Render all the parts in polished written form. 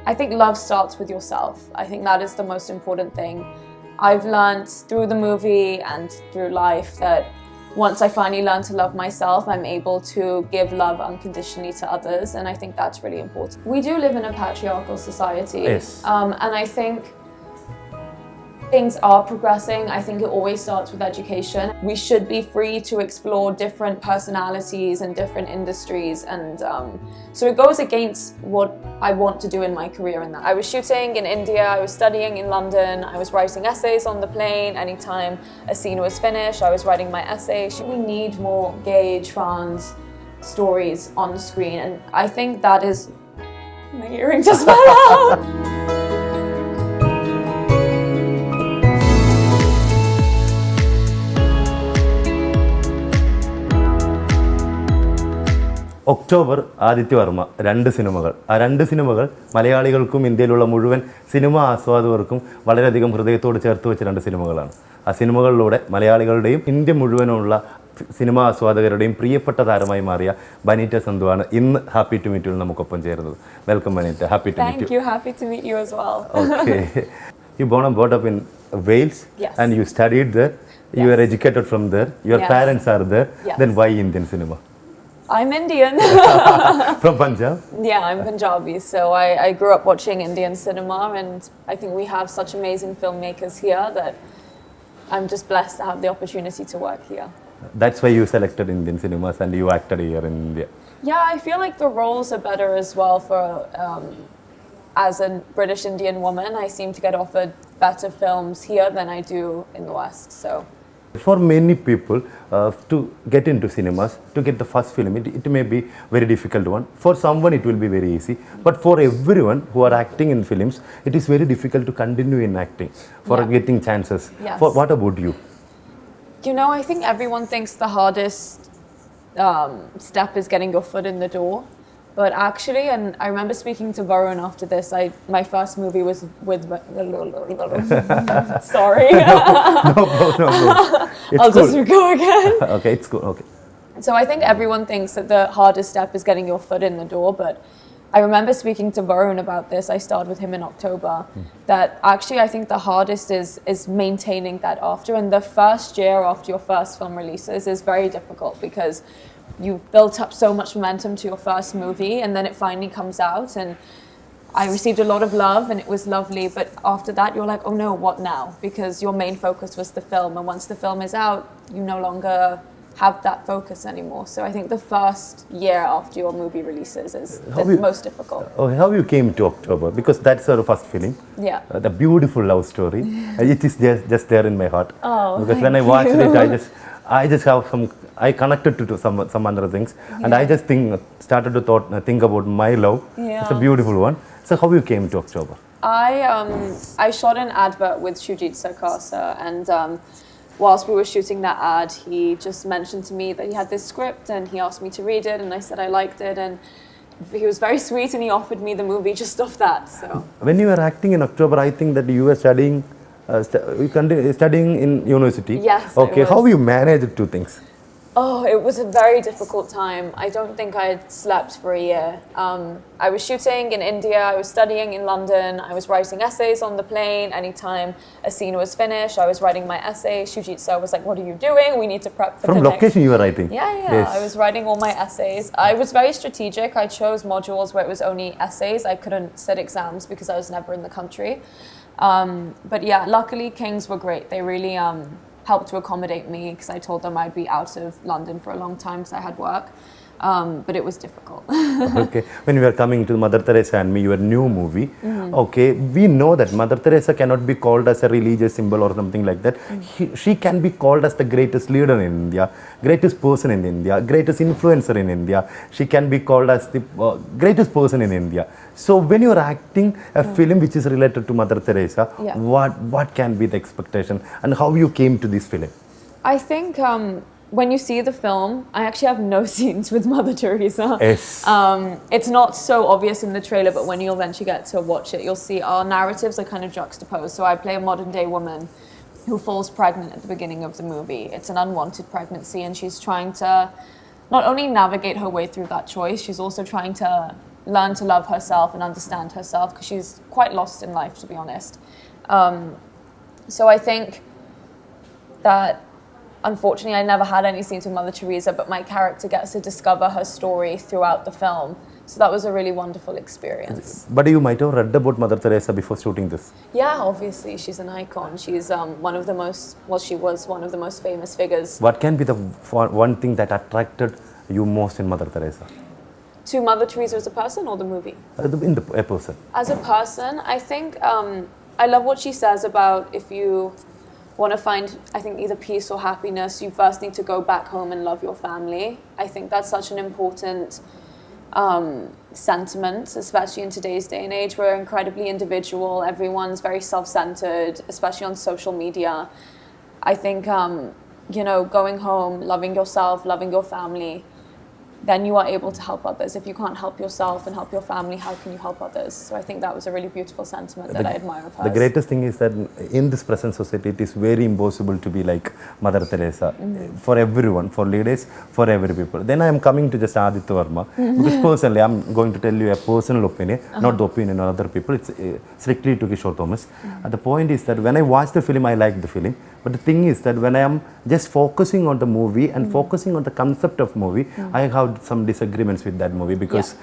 I think love starts with yourself. I think that is the most important thing. I've learned through the movie and through life that once I finally learn to love myself, I'm able to give love unconditionally to others, and I think that's really important. We do live in a patriarchal society, Yes. And I think things are progressing. I think it always starts with education. We should be free to explore different personalities and different industries, and so it goes against what I want to do in my career in that. I was shooting in India, I was studying in London, I was writing essays on the plane. Anytime a scene was finished, I was writing my essay. We need more gay, trans stories on screen, and I think that is... My earring just fell out! October Adityavarma 2 സിനിമകൾ. ആ 2 സിനിമകൾ മലയാളികൾക്കും ഇന്ത്യയിലുള്ള മുഴുവൻ cinema ആസ്വാദകർക്കും വളരെയധികം ഹൃദയത്തോട് ചേർത്ത് വെച്ച 2 സിനിമകളാണ്. ആ സിനിമകളിലൂടെ മലയാളികളുടെയും ഇന്ത്യ മുഴുവനുള്ള സിനിമാ ആസ്വാദകരുടെയും പ്രിയപ്പെട്ട താരമായി മാറിയ ബനീറ്റ സന്ധു ആണ് ഇന്ന് ഹാപ്പി ടു മീറ്റ് യു നമുക്കൊപ്പം ചേരുന്നത്. Welcome Benita, happy to meet you. Thank you, happy to meet you as well. Okay. You born and brought up in Wales. Yes. And you studied there. You were educated from there. Your Yes. parents are there. Yes. Then why Indian cinema? I'm Indian. From Punjab? Yeah, I'm Punjabi, so I grew up watching Indian cinema, and I think we have such amazing filmmakers here that I'm just blessed to have the opportunity to work here. That's why you selected Indian cinemas and you acted here in India. Yeah, I feel like the roles are better as well for, as a British Indian woman, I seem to get offered better films here than I do in the West, so... For many people, to get into cinemas, to get the first film, it may be very difficult one. For someone, it will be very easy. But for everyone who are acting in films, it is very difficult to continue in acting for getting chances. Yes. For what about you? You know, I think everyone thinks the hardest step is getting your foot in the door. But actually, and I remember speaking to Varun after this, my first movie was with... Sorry. No. I'll just go again. Okay, it's cool. Okay. So I think everyone thinks that the hardest step is getting your foot in the door, but I remember speaking to Varun about this. I started with him in October. That actually I think the hardest is maintaining that after. And the first year after your first film releases is very difficult because you've built up so much momentum to your first movie, and then it finally comes out, and I received a lot of love and it was lovely, but after that you're like, oh no, what now? Because your main focus was the film, and once the film is out, you no longer have that focus anymore. So I think the first year after your movie releases is the most difficult. Okay, how you came to October? Because that's our first film. Yeah. The beautiful love story. It is just there in my heart. Oh, because when I watched it, I just have I connected to some other things, and I just started to think about my love. Yeah. It's a beautiful one. So how you came to October? I shot an advert with Shujit Sarkasa, and whilst we were shooting that ad, he just mentioned to me that he had this script, and he asked me to read it, and I said I liked it, and he was very sweet, and he offered me the movie just off that. So when you were acting in October, I think that you were studying in university. Yes. Okay, how you managed two things? Oh, it was a very difficult time. I don't think I had slept for a year. I was shooting in India, I was studying in London, I was writing essays on the plane. Anytime a scene was finished, I was writing my essay. Shujit sir was like, what are you doing? We need to prep for From the location you were writing? Yeah. Yes. I was writing all my essays. I was very strategic. I chose modules where it was only essays. I couldn't sit exams because I was never in the country. But yeah, luckily Kings were great. They really... helped to accommodate me because I told them I'd be out of London for a long time because I had work. But it was difficult. Okay. When we are coming to Mother Teresa and Me, your new movie, okay, we know that Mother Teresa cannot be called as a religious symbol or something like that. She can be called as the greatest leader in India, greatest person in India, greatest influencer in India. She can be called as the greatest person in India. So when you are acting a film which is related to Mother Teresa, what can be the expectation and how you came to this film? I think when you see the film, I actually have no scenes with Mother Teresa. Yes. It's not so obvious in the trailer, but when you'll eventually get to watch it, you'll see our narratives are kind of juxtaposed. So I play a modern day woman who falls pregnant at the beginning of the movie. It's an unwanted pregnancy, and she's trying to not only navigate her way through that choice, she's also trying to learn to love herself and understand herself, because she's quite lost in life, to be honest. So I think that, unfortunately, I never had any scenes with Mother Teresa, but my character gets to discover her story throughout the film. So that was a really wonderful experience. But you might have read about Mother Teresa before shooting this. Yeah, obviously, she's an icon. She's one of the most, well, she was one of the most famous figures. What can be the one thing that attracted you most in Mother Teresa? To Mother Teresa as a person or the movie? A person. As a person, I think I love what she says about if you want to find, I think, either peace or happiness, you first need to go back home and love your family. I think that's such an important sentiment, especially in today's day and age. We're incredibly individual. Everyone's very self-centered, especially on social media. I think, going home, loving yourself, loving your family, then you are able to help others. If you can't help yourself and help your family, how can you help others? So I think that was a really beautiful sentiment that I admire of hers. The greatest thing is that in this present society, it is very impossible to be like Mother Teresa for everyone, for leaders, for every people. Then I am coming to just Aditya Varma, because personally, I am going to tell you a personal opinion, not the opinion of other people. It's strictly to Kishore Thomas. The point is that when I watch the film, I like the film. But the thing is that when I am just focusing on the movie and focusing on the concept of movie, I have some disagreements with that movie because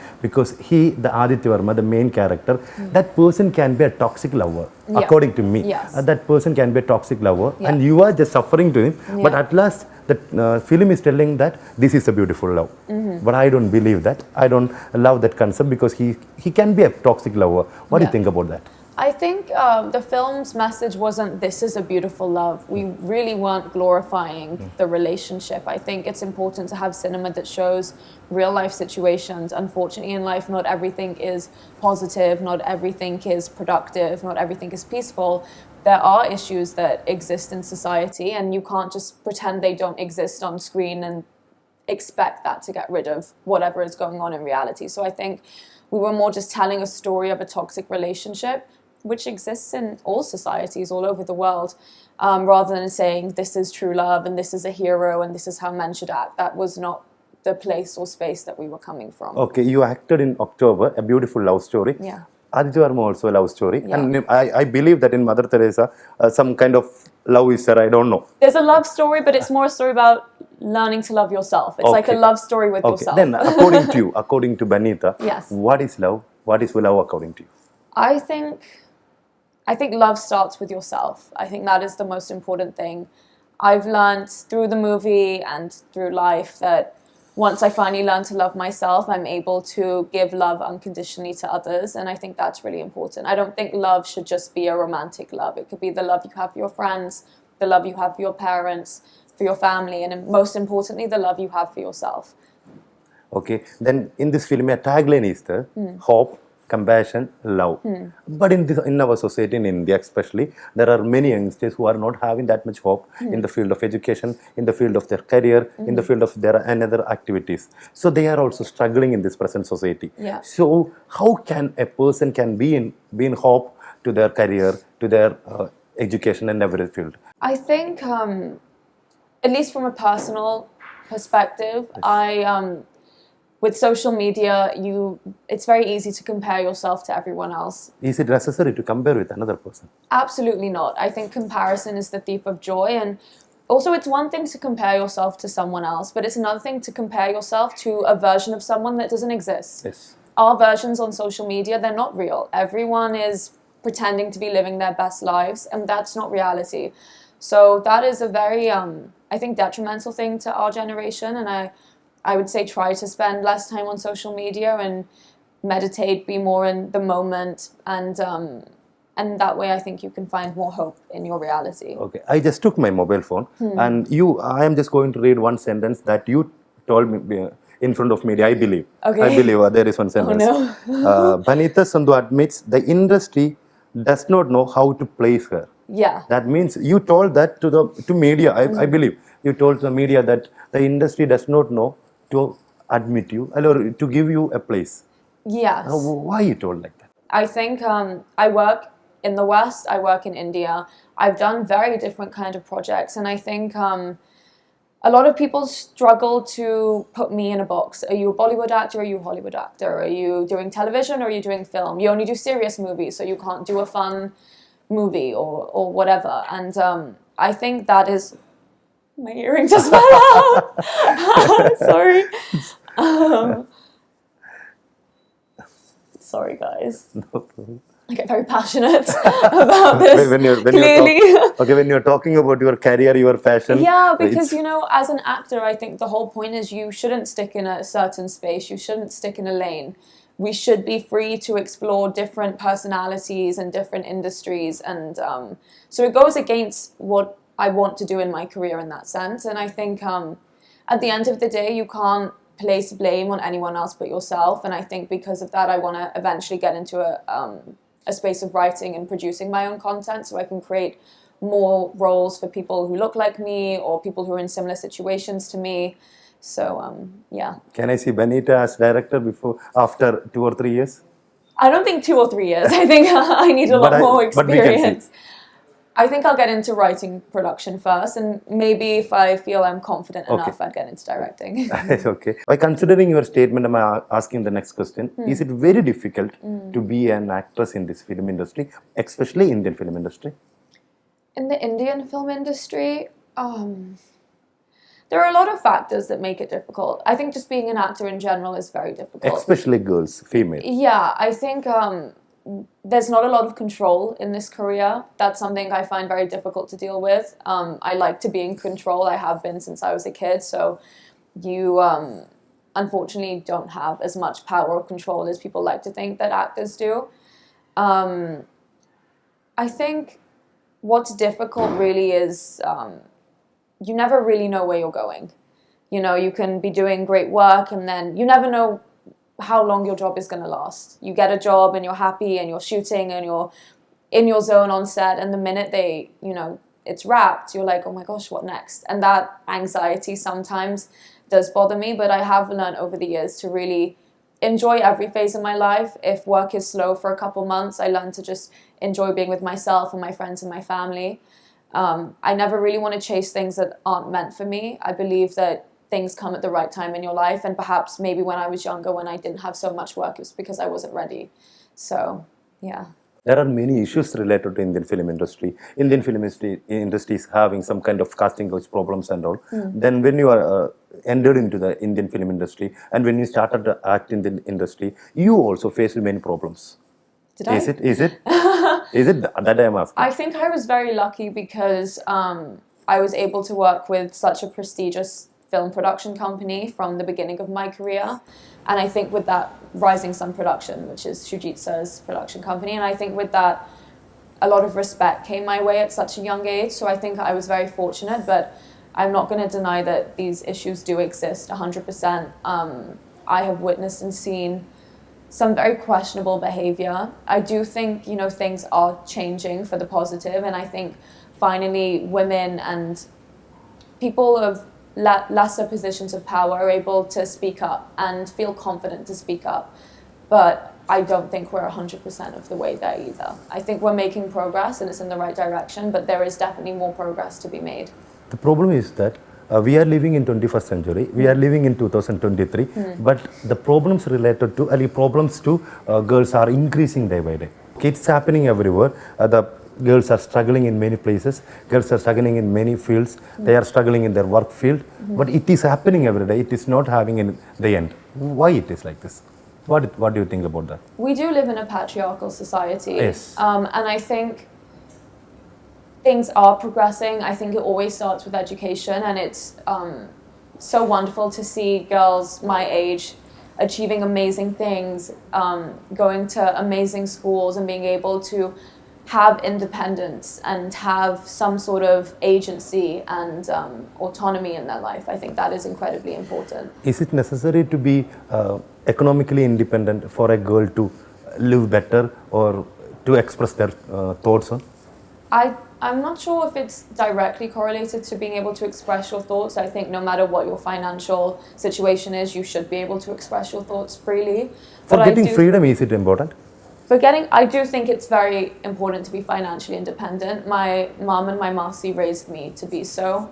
he, the Aditya Varma, the main character, that person can be a toxic lover, according to me. Yes. That person can be a toxic lover, and you are just suffering to him. But at last, the film is telling that this is a beautiful love. But I don't believe that. I don't love that concept because he can be a toxic lover. What do you think about that? I think the film's message wasn't, this is a beautiful love. We really weren't glorifying the relationship. I think it's important to have cinema that shows real life situations. Unfortunately, in life, not everything is positive, not everything is productive, not everything is peaceful. There are issues that exist in society, and you can't just pretend they don't exist on screen and expect that to get rid of whatever is going on in reality. So I think we were more just telling a story of a toxic relationship, which exists in all societies all over the world, rather than saying this is true love and this is a hero and this is how men should act. That was not the place or space that we were coming from. Okay, you acted in October, a beautiful love story. Yeah. Aditya Varma also a love story. Yeah. And I believe that in Mother Teresa, some kind of love is there, I don't know. There's a love story, but it's more a story about learning to love yourself. It's like a love story with yourself. Then according to you, according to Banita, Yes. what is love? What is love according to you? I think love starts with yourself. I think that is the most important thing. I've learned through the movie and through life that once I finally learn to love myself, I'm able to give love unconditionally to others. And I think that's really important. I don't think love should just be a romantic love. It could be the love you have for your friends, the love you have for your parents, for your family, and most importantly, the love you have for yourself. Okay, then in this film, a tagline is there, hope, compassion, love. But in our society, in India especially, there are many youngsters who are not having that much hope in the field of education, in the field of their career, in the field of their another activities. So they are also struggling in this present society. Yeah. So how can a person can be in hope to their career, to their education and every field? I think, at least from a personal perspective, with social media, it's very easy to compare yourself to everyone else. Is it necessary to compare with another person? Absolutely not. I think comparison is the thief of joy. And also, it's one thing to compare yourself to someone else, but it's another thing to compare yourself to a version of someone that doesn't exist. Yes. Our versions on social media, they're not real. Everyone is pretending to be living their best lives, and that's not reality. So that is a very, I think, detrimental thing to our generation. And I would say try to spend less time on social media and meditate, be more in the moment, and that way I think you can find more hope in your reality. Okay, I just took my mobile phone and I am just going to read one sentence that you told me in front of media, I believe. Okay. I believe there is one sentence. Oh no. Banitha Sandhu admits the industry does not know how to place her. Yeah. That means you told that to media, I believe. You told the media that the industry does not know to admit you or to give you a place. Yes. Why you told like that? I think I work in the West, I work in India. I've done very different kind of projects, and I think a lot of people struggle to put me in a box. Are you a Bollywood actor? Are you a Hollywood actor? Are you doing television or are you doing film? You only do serious movies, so you can't do a fun movie or whatever. And I think that is... My earring just fell out. Sorry. Sorry, guys. No problem. I get very passionate about this. When you're talking about your career, your passion. Yeah, because as an actor, I think the whole point is you shouldn't stick in a certain space. You shouldn't stick in a lane. We should be free to explore different personalities and different industries, and so it goes against what I want to do in my career in that sense. And I think at the end of the day, you can't place blame on anyone else but yourself. And I think because of that, I want to eventually get into a space of writing and producing my own content so I can create more roles for people who look like me or people who are in similar situations to me. So, yeah. Can I see Banita as director after 2 or 3 years? I don't think 2 or 3 years. I think I need a lot more experience. I think I'll get into writing production first, and maybe if I feel I'm confident enough, I'd get into directing. Okay. By considering your statement, I'm asking the next question. Is it very difficult to be an actress in this film industry, especially Indian film industry? In the Indian film industry, there are a lot of factors that make it difficult. I think just being an actor in general is very difficult. Especially girls, female. Yeah, I think there's not a lot of control in this career. That's something I find very difficult to deal with. I like to be in control. I have been since I was a kid. So you unfortunately don't have as much power or control as people like to think that actors do. I think what's difficult really is you never really know where you're going. You can be doing great work and then you never know how long your job is going to last. You get a job and you're happy and you're shooting and you're in your zone on set, and the minute it's wrapped, you're like, oh my gosh, what next? And that anxiety sometimes does bother me, but I have learned over the years to really enjoy every phase of my life. If work is slow for a couple months, I learn to just enjoy being with myself and my friends and my family. I never really want to chase things that aren't meant for me. I believe that things come at the right time in your life, and perhaps maybe when I was younger, when I didn't have so much work, it was because I wasn't ready. So, yeah. There are many issues related to Indian film industry. Indian film industry is having some kind of casting couch problems and all. Then when you are entered into the Indian film industry and when you started to act in the industry, you also faced many problems. Did I? Is it? Is it that I am asking? I think I was very lucky because I was able to work with such a prestigious film production company from the beginning of my career. And I think with that, Rising Sun Production, which is Shujit Sir's production company, and I think with that, a lot of respect came my way at such a young age. So I think I was very fortunate, but I'm not going to deny that these issues do exist 100%. I have witnessed and seen some very questionable behavior. I do think, things are changing for the positive, and I think finally women and people of lesser positions of power are able to speak up and feel confident to speak up. But I don't think we're 100% of the way there either. I think we're making progress and it's in the right direction, but there is definitely more progress to be made. The problem is that we are living in 21st century, we are living in 2023, but the problems related to girls are increasing day by day. It's happening everywhere. The girls are struggling in many places, girls are struggling in many fields, they are struggling in their work field, but it is happening every day, it is not having in the end. Why it is like this? What do you think about that? We do live in a patriarchal society. Yes. And I think things are progressing. I think it always starts with education, and it's so wonderful to see girls my age achieving amazing things, going to amazing schools and being able to have independence and have some sort of agency and autonomy in their life. I think that is incredibly important. Is it necessary to be economically independent for a girl to live better or to express their thoughts on? I'm not sure if it's directly correlated to being able to express your thoughts. I think no matter what your financial situation is, you should be able to express your thoughts freely. For getting freedom, is it important? I do think it's very important to be financially independent. My mom and my Marcy raised me to be so.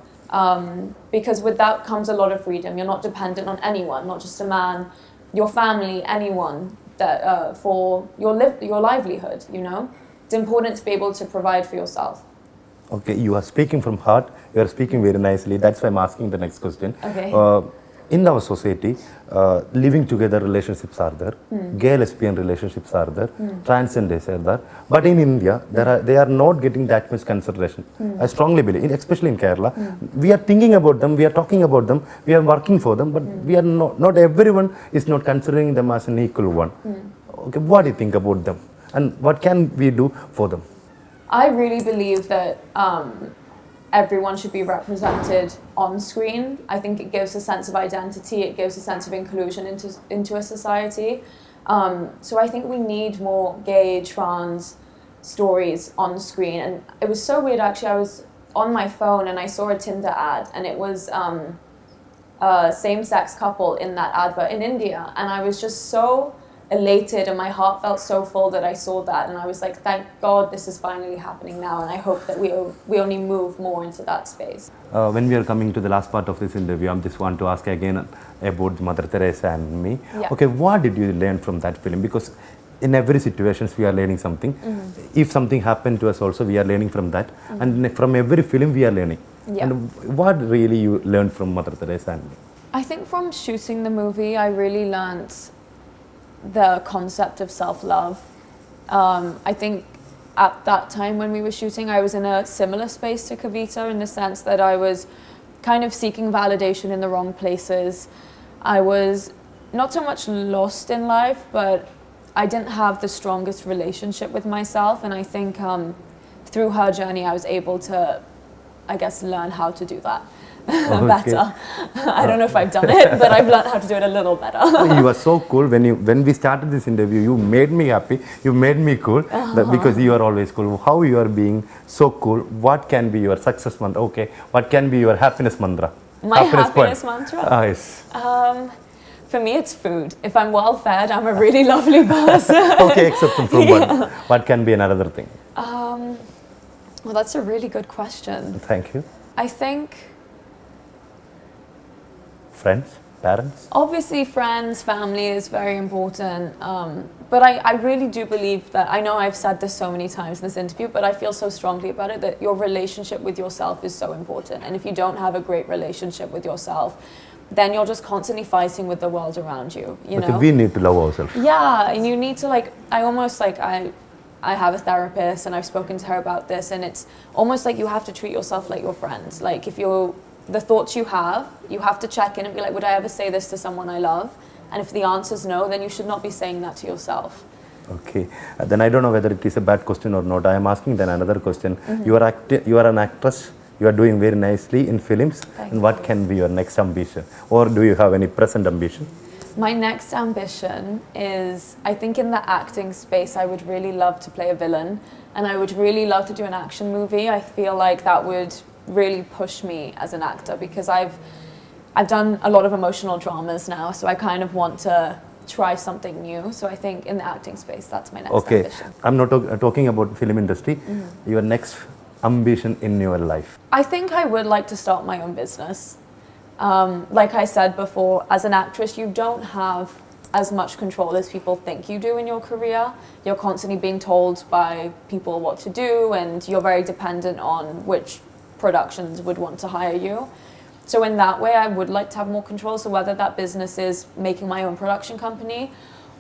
Because with that comes a lot of freedom. You're not dependent on anyone, not just a man, your family, anyone that for your livelihood. You know, it's important to be able to provide for yourself. Okay, you are speaking from heart. You are speaking very nicely. That's why I'm asking the next question. Okay. In our society, living together relationships are there, gay lesbian relationships are there, transgenders are there. But in India, they are not getting that much consideration. I strongly believe, especially in Kerala, we are thinking about them, we are talking about them, we are working for them, but we are not everyone is not considering them as an equal one. Okay, what do you think about them, and what can we do for them? I really believe that everyone should be represented on screen. I think it gives a sense of identity, it gives a sense of inclusion into a society. So I think we need more gay, trans stories on screen. And it was so weird, actually. I was on my phone and I saw a Tinder ad, and it was a same-sex couple in that advert in India. And I was just so elated and my heart felt so full that I saw that, and I was like, thank God this is finally happening now, and I hope that we only move more into that space. When we are coming to the last part of this interview, I just want to ask again about Mother Teresa and me. Yeah. Okay, what did you learn from that film? Because in every situation we are learning something. If something happened to us also, we are learning from that. And from every film we are learning. Yeah. And what really you learned from Mother Teresa and me? I think from shooting the movie, I really learnt the concept of self-love. I think at that time when we were shooting, I was in a similar space to Kavita in the sense that I was kind of seeking validation in the wrong places. I was not so much lost in life, but I didn't have the strongest relationship with myself, and I think through her journey I was able to, I guess, learn how to do that. Better. I don't know if I've done it, but I've learned how to do it a little better. You are so cool. When we started this interview, you made me happy. You made me cool because you are always cool. How you are being so cool? What can be your success mantra? Okay, what can be your happiness mantra? My happiness mantra? Yes. For me, it's food. If I'm well fed, I'm a really lovely person. Okay, except from food. Yeah. What can be another thing? Well, that's a really good question. Thank you. I think friends, parents? Obviously friends, family is very important. But I really do believe that, I know I've said this so many times in this interview, but I feel so strongly about it, that your relationship with yourself is so important. And if you don't have a great relationship with yourself, then you're just constantly fighting with the world around you, you know? We need to love ourselves. Yeah, and you need to I have a therapist and I've spoken to her about this, and it's almost like you have to treat yourself like your friends. Like if the thoughts you have to check in and be like, would I ever say this to someone I love? And if the answer is no, then you should not be saying that to yourself. Okay, then I don't know whether it is a bad question or not. I am asking then another question. You are an actress. You are doing very nicely in films. And what can be your next ambition? Or do you have any present ambition? My next ambition is, I think in the acting space, I would really love to play a villain. And I would really love to do an action movie. I feel like that would really push me as an actor, because I've done a lot of emotional dramas now, so I kind of want to try something new. So I think in the acting space, that's my next ambition. I'm not talking about film industry. Your next ambition in your life? I think I would like to start my own business. Like I said before, as an actress, you don't have as much control as people think you do in your career. You're constantly being told by people what to do, and you're very dependent on which productions would want to hire you. So in that way, I would like to have more control. So whether that business is making my own production company,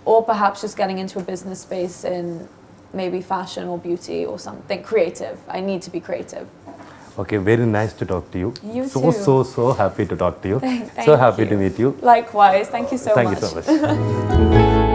or perhaps just getting into a business space in maybe fashion or beauty or something creative. I need to be creative. Okay, very nice to talk to you. You too. So happy to talk to you. Thank so happy you. to meet you. Likewise. Thank you so much. Thank you so much.